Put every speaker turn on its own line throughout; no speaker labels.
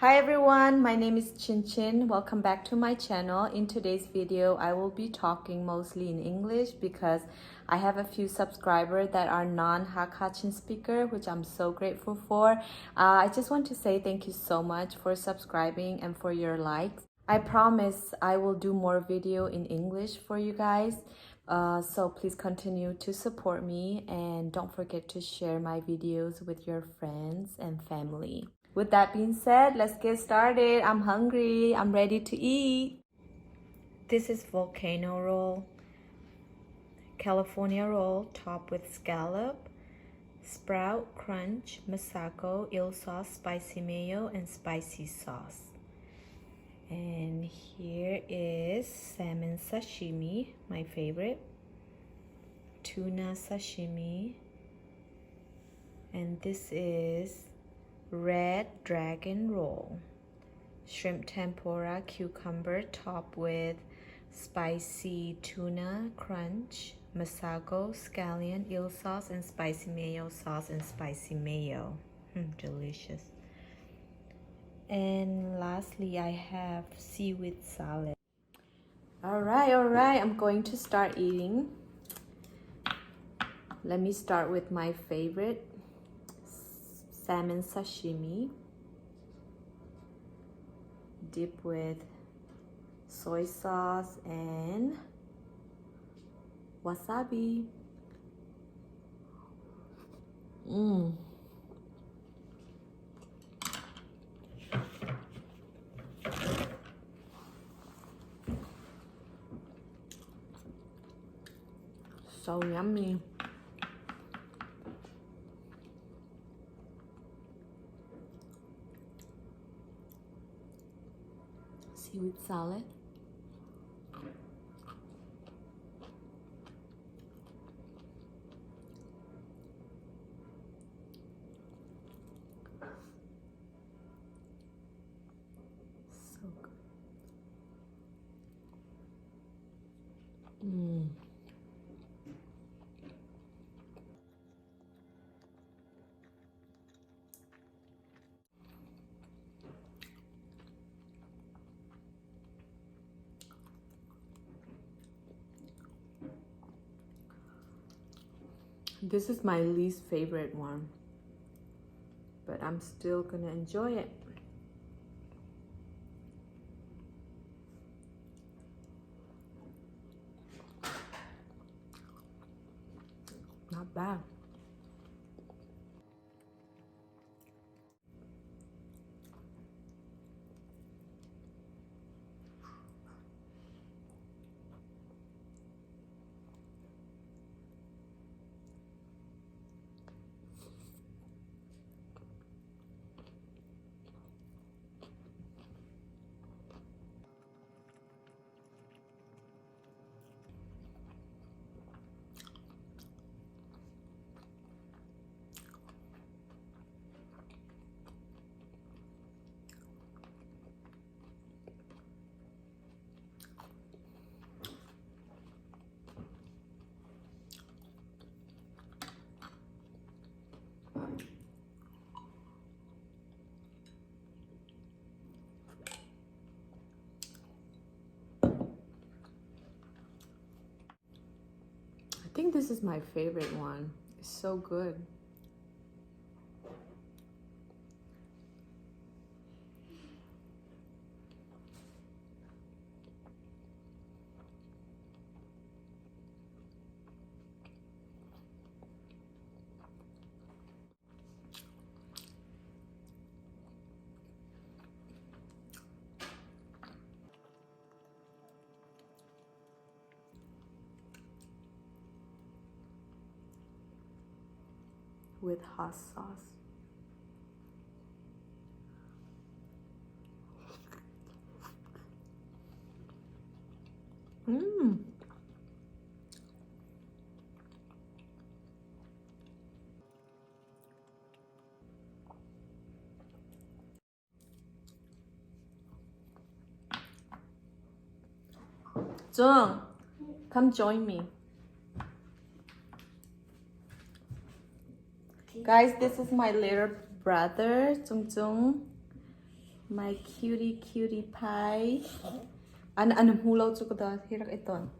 Hi everyone, my name is Chin Chin. Welcome back to my channel. In today's video, I will be talking mostly in English because I have a few subscribers that are non-Hakachin speaker, which I'm so grateful for. I just want to say thank you so much for subscribing and for your likes. I promise I will do more video in English for you guys. So please continue to support me and don't forget to share my videos with your friends and family. With that being said, let's get started. I'm hungry. I'm ready to eat. This is volcano roll, California roll topped with scallop, sprout, crunch, masako, eel sauce, spicy mayo, and spicy sauce. And here is salmon sashimi, my favorite, tuna sashimi, and this is red dragon roll, shrimp tempura, cucumber topped with spicy tuna crunch, masago, scallion, eel sauce, and spicy mayo sauce and spicy mayo. Delicious. And lastly, I have seaweed salad. All right, I'm going to start eating. Let me start with my favorite, salmon sashimi, dip with soy sauce and wasabi. So yummy. Seaweed salad. So good. This is my least favorite one, but I'm still gonna enjoy it. Not bad. I think this is my favorite one. It's so good. With hot sauce. Jung, come join me. Guys, this is my little brother, Jung Jung. My cutie pie. Ano hulaw chocolate hirak iton.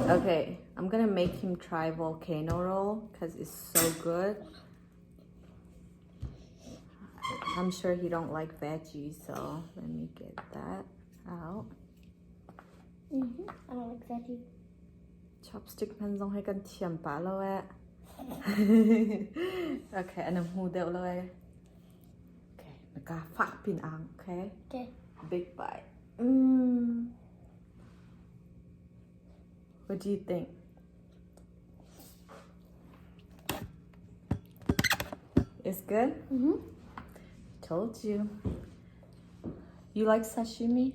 Okay, I'm gonna make him try volcano roll because it's so good. I'm sure he don't like veggies, so let me get that out.
I don't like veggie.
Chopstick pen dong hai kan thiam pa lo e. Okay, and I'm who del lo e. Okay, maka phak pin ang, okay?
Okay.
Big bite. What do you think? It's good? Told you. You like sashimi?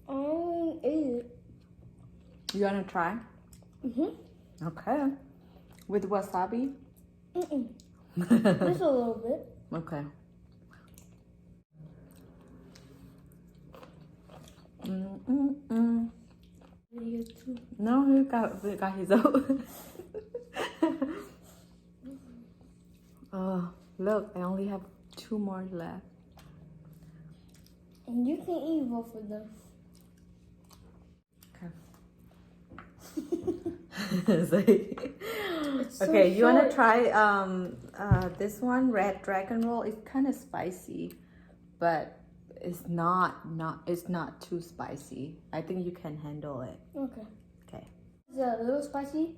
I ate it.
You wanna try? Okay. With wasabi?
Just a little bit.
Okay.
Video too.
No, he got his own. Oh, look, I only have 2 more left.
And you can eat both of them.
Okay.
So
Okay, you wanna
short.
try this one, red dragon roll? It's kind of spicy, but it's not too spicy. I think you can handle it.
Okay.
Okay.
Is it a little spicy?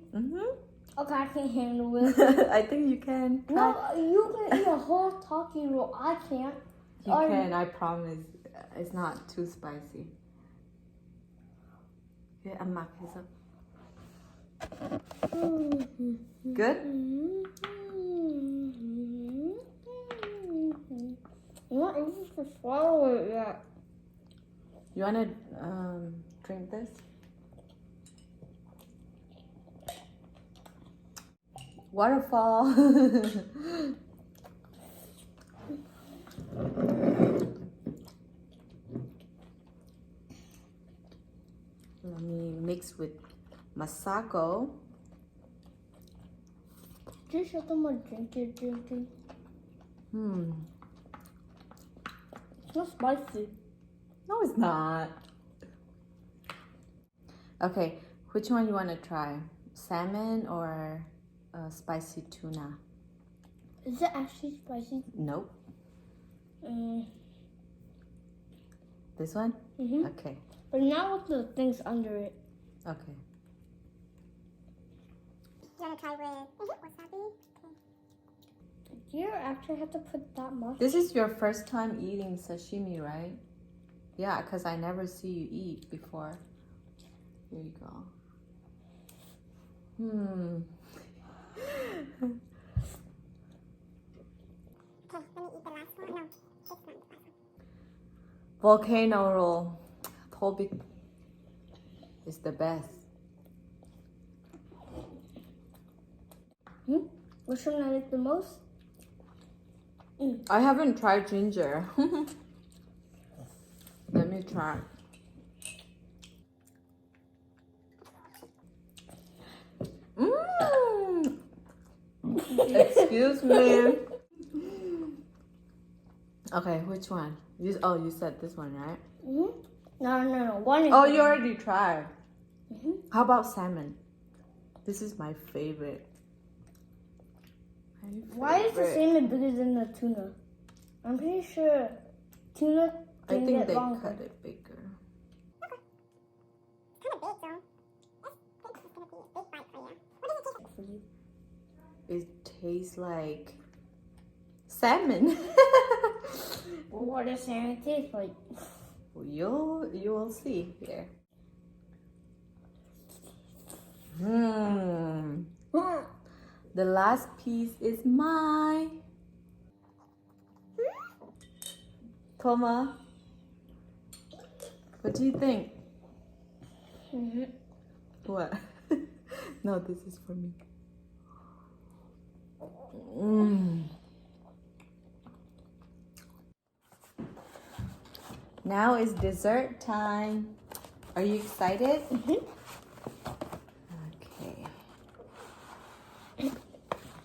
Okay, I can handle it.
I think you can.
No, you can eat a whole talkie roll. I can't.
You can, I promise. It's not too spicy. Okay, I'm mark his up. Good?
I'm not able to swallow it yet.
You wanna drink this? Waterfall. Let me mix with Masako.
Just show them what drink you're drinking. It's not spicy.
No, it's not. Okay, which one you want to try? Salmon or spicy tuna?
Is it actually spicy?
Nope. This one? Okay.
But not with the things under it.
Okay.
You want to try with wasabi?
Do you actually have to put that much?
This is your first time eating sashimi, right? Yeah, because I never see you eat before. Here you go.
Okay, let me eat the last one. No, it's not the last one.
Volcano roll. Told is the best.
Which one I like the most?
I haven't tried ginger. Let me try. Excuse me. Okay, which one? You said this one, right?
No. One is
Oh, you already tried. How about salmon? This is my favorite.
Why is the salmon bigger than the tuna? I'm pretty sure tuna
I
can
think
get
they
longer.
cut it bigger.
Kind of big, though. I think it's going to be a big bite for you. What does it taste
For you.
It tastes like salmon.
What does salmon taste like?
You will see here. The last piece is mine. Toma, what do you think? What? No, this is for me. Now is dessert time. Are you excited? Okay.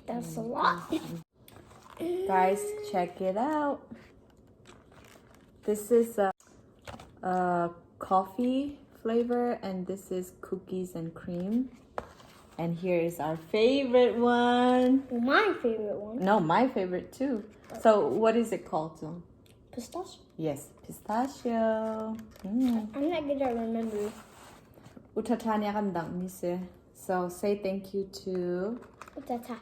That's a lot.
Guys, check it out. This is a coffee flavor, and this is cookies and cream. And here is our favorite one.
My favorite one.
No, my favorite too. So what is it called, Zoe?
Pistachio.
Yes, pistachio. Mm.
I'm not good at remembering.
Utatanya kandang mise. So say thank you to
Utata.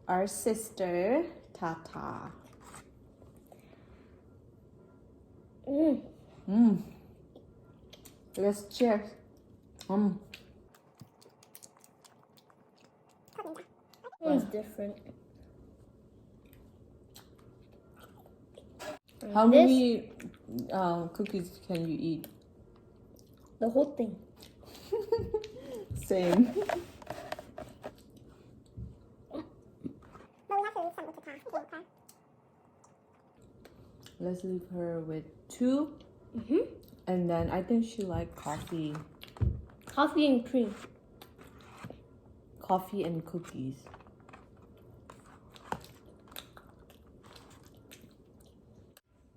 our sister, Tata. Let's cheers.
One's different.
How
This-
many cookies can you eat?
The whole thing.
Same.
But we have to leave some with the car. Okay.
Let's leave her with 2. And then I think she liked coffee.
Coffee and cream.
Coffee and cookies.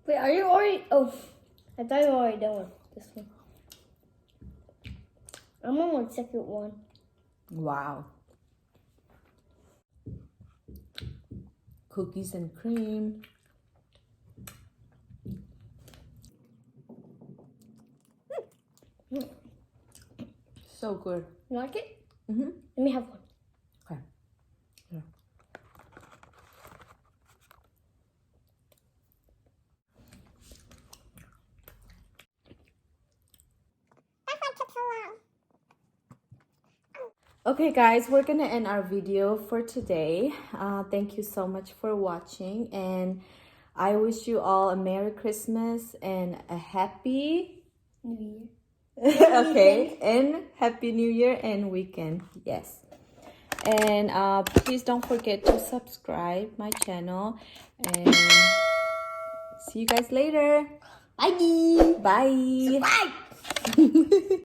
Wait, are you already? Oh, I thought you were already done with this one. I'm on my second one.
Wow. Cookies and cream. So good.
You like it?
Mm-hmm.
Let me have one.
Okay. Yeah.
That's why it took so long.
Okay guys, we're gonna end our video for today. Thank you so much for watching, and I wish you all a Merry Christmas and a Happy
New Year.
okay, and Happy New Year and weekend. Yes. And please don't forget to subscribe my channel, and see you guys later.
Bye.
Bye.
Bye.